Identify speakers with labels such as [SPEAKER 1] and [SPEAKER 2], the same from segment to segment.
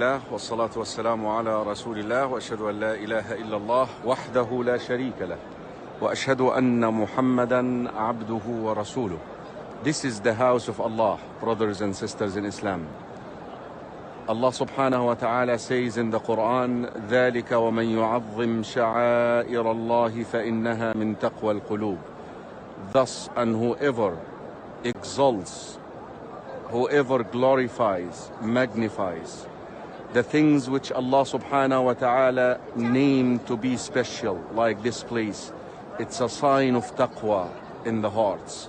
[SPEAKER 1] Alhamdulillah, wassalatu wassalamu ala Rasulillah, wa ashhadu an la ilaha illallah, wahdahu la sharika lah, wa ashhadu anna Muhammadan abduhu wa rasuluh. This is the house of Allah, brothers and sisters in Islam. Allah subhanahu wa ta'ala says in the Quran, ذَلِكَ وَمَنْ يُعَظِّمْ شَعَائِرَ اللَّهِ فَإِنَّهَا مِنْ تَقْوَى الْقُلُوبِ. Thus, and whoever exalts, whoever glorifies, magnifies the things which Allah subhanahu wa ta'ala named to be special, like this place, it's a sign of taqwa in the hearts.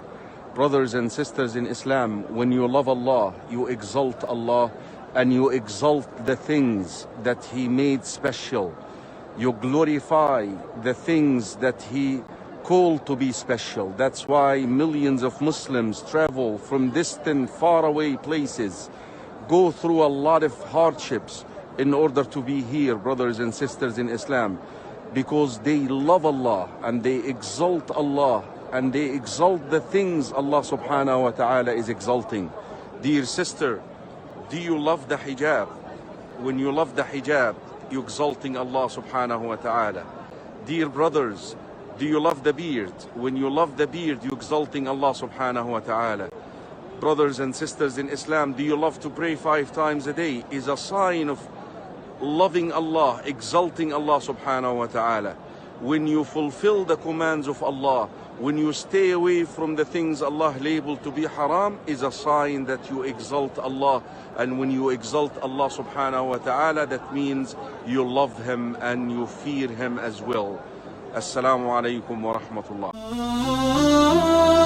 [SPEAKER 1] Brothers and sisters in Islam, when you love Allah, you exalt Allah and you exalt the things that He made special. You glorify the things that He called to be special. That's why millions of Muslims travel from distant, faraway places, go through a lot of hardships in order to be here, brothers and sisters in Islam, because they love Allah and they exalt Allah and they exalt the things Allah subhanahu wa ta'ala is exalting. Dear sister, do you love the hijab? When you love the hijab, you're exalting Allah subhanahu wa ta'ala. Dear brothers, do you love the beard? When you love the beard, you're exalting Allah subhanahu wa ta'ala. Brothers and sisters in Islam, do you love to pray 5 times a day? Is a sign of loving Allah, exalting Allah subhanahu wa ta'ala. When you fulfill the commands of Allah, when you stay away from the things Allah labeled to be haram, is a sign that you exalt Allah. And when you exalt Allah subhanahu wa ta'ala, that means you love Him and you fear Him as well. Assalamu alaikum wa rahmatullah.